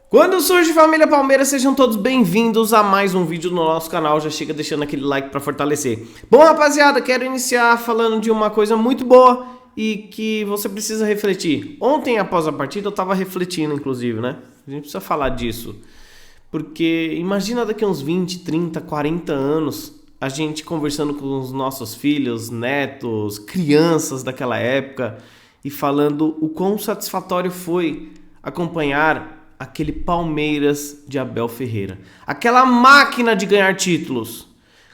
Quando surge família Palmeiras, sejam todos bem-vindos a mais um vídeo no nosso canal. Já chega deixando aquele like pra fortalecer. Bom, rapaziada, quero iniciar falando de uma coisa muito boa e que você precisa refletir. Ontem, após a partida, eu tava refletindo, inclusive, né? A gente precisa falar disso. Porque imagina daqui a uns 20, 30, 40 anos, a gente conversando com os nossos filhos, netos, crianças daquela época e falando o quão satisfatório foi acompanhar aquele Palmeiras de Abel Ferreira. Aquela máquina de ganhar títulos.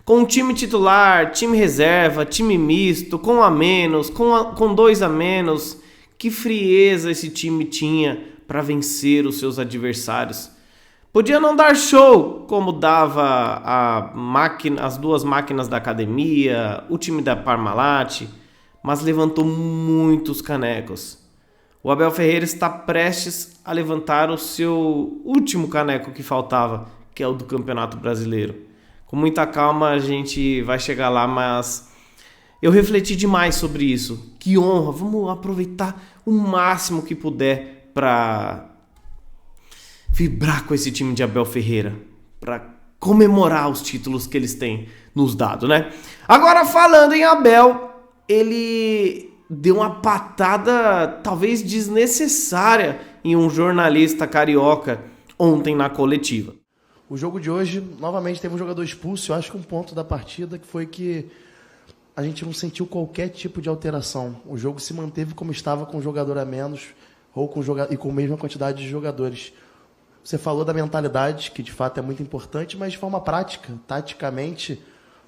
Com time titular, time reserva, time misto, com a menos, com dois a menos. Que frieza esse time tinha para vencer os seus adversários. Podia não dar show, como dava as duas máquinas da academia, o time da Parmalat, mas levantou muitos canecos. O Abel Ferreira está prestes a levantar o seu último caneco que faltava, que é o do Campeonato Brasileiro. Com muita calma a gente vai chegar lá, mas eu refleti demais sobre isso. Que honra, vamos aproveitar o máximo que puder para vibrar com esse time de Abel Ferreira, para comemorar os títulos que eles têm nos dado, né? Agora falando em Abel, ele deu uma patada talvez desnecessária em um jornalista carioca ontem na coletiva. O jogo de hoje, novamente, teve um jogador expulso. Eu acho que um ponto da partida que foi que a gente não sentiu qualquer tipo de alteração. O jogo se manteve como estava, com um jogador a menos ou e com a mesma quantidade de jogadores. Você falou da mentalidade, que de fato é muito importante, mas de forma prática, taticamente,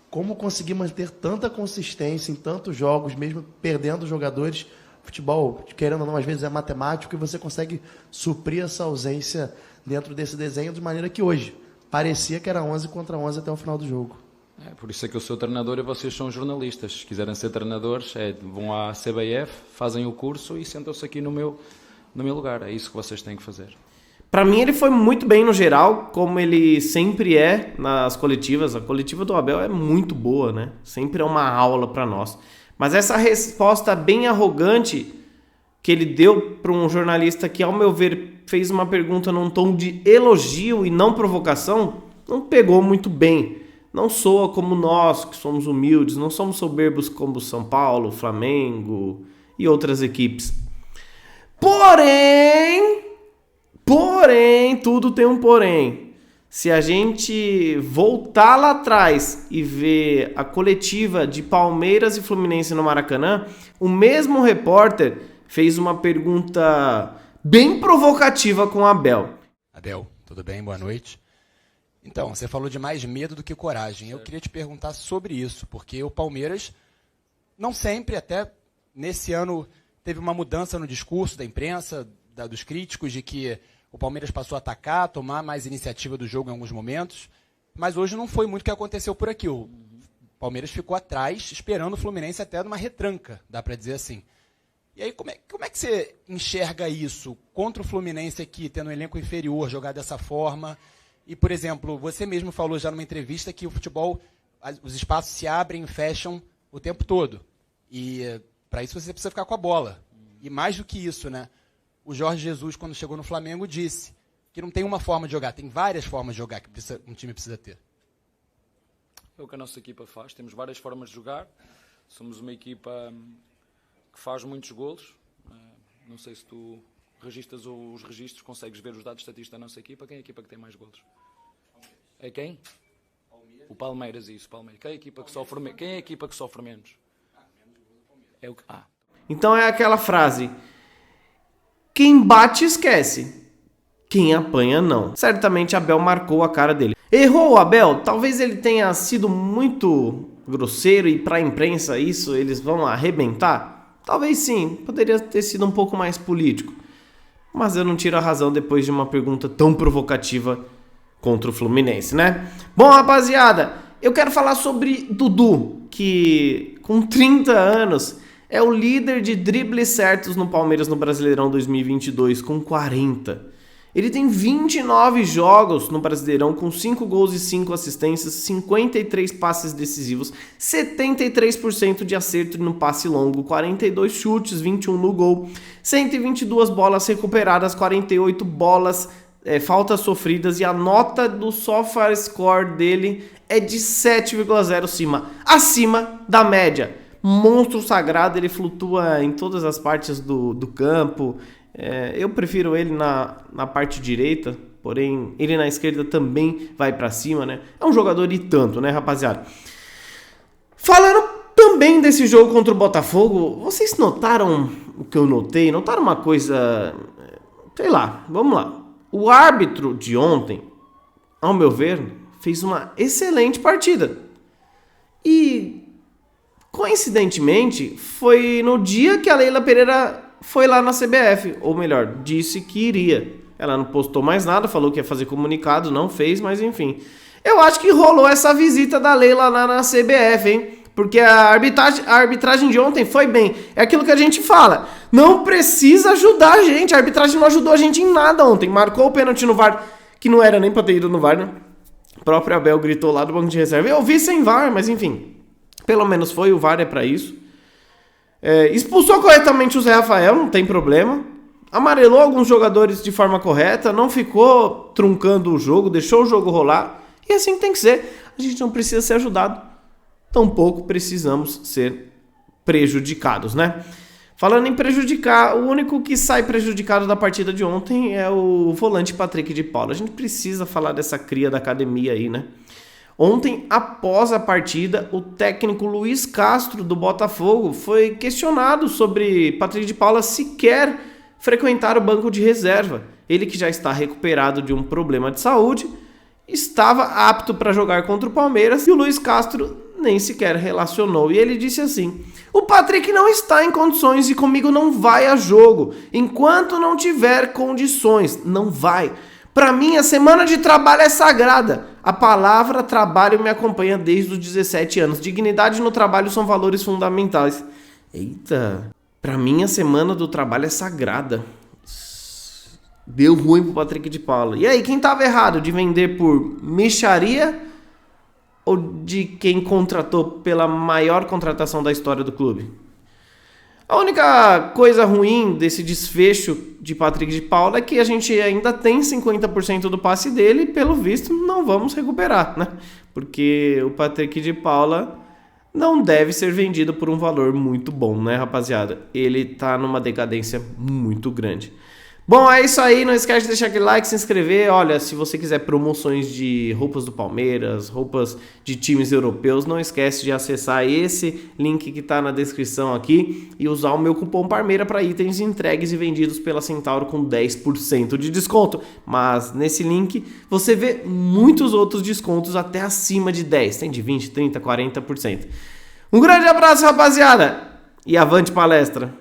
como conseguir manter tanta consistência em tantos jogos, mesmo perdendo jogadores? Futebol, querendo ou não, às vezes é matemático e você consegue suprir essa ausência dentro desse desenho de maneira que hoje parecia que era 11 contra 11 até o final do jogo. Por isso é que eu sou treinador e vocês são jornalistas. Se quiserem ser treinadores, vão à CBF, fazem o curso e sentam-se aqui no meu lugar. É isso que vocês têm que fazer. Pra mim ele foi muito bem no geral, como ele sempre é nas coletivas. A coletiva do Abel é muito boa, né? Sempre é uma aula pra nós. Mas essa resposta bem arrogante que ele deu para um jornalista que, ao meu ver, fez uma pergunta num tom de elogio e não provocação, não pegou muito bem. Não soa como nós, que somos humildes, não somos soberbos como São Paulo, Flamengo e outras equipes. Porém, tudo tem um porém. Se a gente voltar lá atrás e ver a coletiva de Palmeiras e Fluminense no Maracanã, o mesmo repórter fez uma pergunta bem provocativa com o Abel. Abel, tudo bem? Boa noite. Então, você falou de mais medo do que coragem. Eu queria te perguntar sobre isso, porque o Palmeiras, não sempre, até nesse ano, teve uma mudança no discurso da imprensa, dos críticos, de que o Palmeiras passou a atacar, tomar mais iniciativa do jogo em alguns momentos, mas hoje não foi muito o que aconteceu por aqui. O Palmeiras ficou atrás, esperando o Fluminense até numa retranca, dá para dizer assim. E aí, como é que você enxerga isso contra o Fluminense aqui, tendo um elenco inferior, jogar dessa forma? E, por exemplo, você mesmo falou já numa entrevista que o futebol, os espaços se abrem e fecham o tempo todo. E para isso você precisa ficar com a bola. E mais do que isso, né? O Jorge Jesus, quando chegou no Flamengo, disse que não tem uma forma de jogar, tem várias formas de jogar que um time precisa ter. É o que a nossa equipa faz, temos várias formas de jogar, somos uma equipa que faz muitos golos. Não sei se tu registras os registros, consegues ver os dados estatísticos da nossa equipa. Quem é a equipa que tem mais golos? É quem? O Palmeiras, isso, Palmeiras. Quem é a equipa que sofre menos? É o que... Então é aquela frase: quem bate esquece, quem apanha não. Certamente Abel marcou a cara dele. Errou o Abel? Talvez ele tenha sido muito grosseiro e para a imprensa isso eles vão arrebentar? Talvez sim, poderia ter sido um pouco mais político. Mas eu não tiro a razão depois de uma pergunta tão provocativa contra o Fluminense, né? Bom, rapaziada, eu quero falar sobre Dudu, que com 30 anos é o líder de dribles certos no Palmeiras no Brasileirão 2022, com 40. Ele tem 29 jogos no Brasileirão, com 5 gols e 5 assistências, 53 passes decisivos, 73% de acerto no passe longo, 42 chutes, 21 no gol, 122 bolas recuperadas, 48 bolas faltas sofridas e a nota do SofaScore dele é de 7,0 acima da média. Monstro sagrado, ele flutua em todas as partes do campo. Eu prefiro ele na parte direita, porém ele na esquerda também vai pra cima, né? É um jogador e tanto, né, rapaziada? Falando também desse jogo contra o Botafogo, vocês notaram o que eu notei? Notaram uma coisa... Sei lá, vamos lá. O árbitro de ontem, ao meu ver, fez uma excelente partida. E, coincidentemente, foi no dia que a Leila Pereira foi lá na CBF. Ou melhor, disse que iria. Ela não postou mais nada, falou que ia fazer comunicado, não fez, mas enfim. Eu acho que rolou essa visita da Leila lá na CBF, hein? Porque a arbitragem de ontem foi bem. É aquilo que a gente fala. Não precisa ajudar a gente. A arbitragem não ajudou a gente em nada ontem. Marcou o pênalti no VAR, que não era nem pra ter ido no VAR, né? O próprio Abel gritou lá do banco de reserva. Eu vi sem VAR, mas enfim. Pelo menos foi, o VAR é pra isso. Expulsou corretamente o Zé Rafael, não tem problema. Amarelou alguns jogadores de forma correta. Não ficou truncando o jogo, deixou o jogo rolar. E assim tem que ser. A gente não precisa ser ajudado. Tampouco precisamos ser prejudicados, né? Falando em prejudicar, o único que sai prejudicado da partida de ontem é o volante Patrick de Paula. A gente precisa falar dessa cria da academia aí, né? Ontem, após a partida, o técnico Luiz Castro do Botafogo foi questionado sobre Patrick de Paula sequer frequentar o banco de reserva. Ele que já está recuperado de um problema de saúde, estava apto para jogar contra o Palmeiras e o Luiz Castro nem sequer relacionou. E ele disse assim: o Patrick não está em condições e comigo não vai a jogo. Enquanto não tiver condições, não vai. Para mim, a semana de trabalho é sagrada. A palavra trabalho me acompanha desde os 17 anos. Dignidade no trabalho são valores fundamentais. Eita, para mim a semana do trabalho é sagrada. Deu ruim pro Patrick de Paula. E aí, quem tava errado de vender por mixaria ou de quem contratou pela maior contratação da história do clube? A única coisa ruim desse desfecho de Patrick de Paula é que a gente ainda tem 50% do passe dele e, pelo visto, não vamos recuperar, né? Porque o Patrick de Paula não deve ser vendido por um valor muito bom, né, rapaziada? Ele tá numa decadência muito grande. Bom, é isso aí, não esquece de deixar aquele like, se inscrever. Olha, se você quiser promoções de roupas do Palmeiras, roupas de times europeus, não esquece de acessar esse link que está na descrição aqui e usar o meu cupom Parmeira para itens entregues e vendidos pela Centauro com 10% de desconto. Mas nesse link você vê muitos outros descontos até acima de 10%, tem de 20%, 30%, 40%. Um grande abraço, rapaziada, e avante palestra!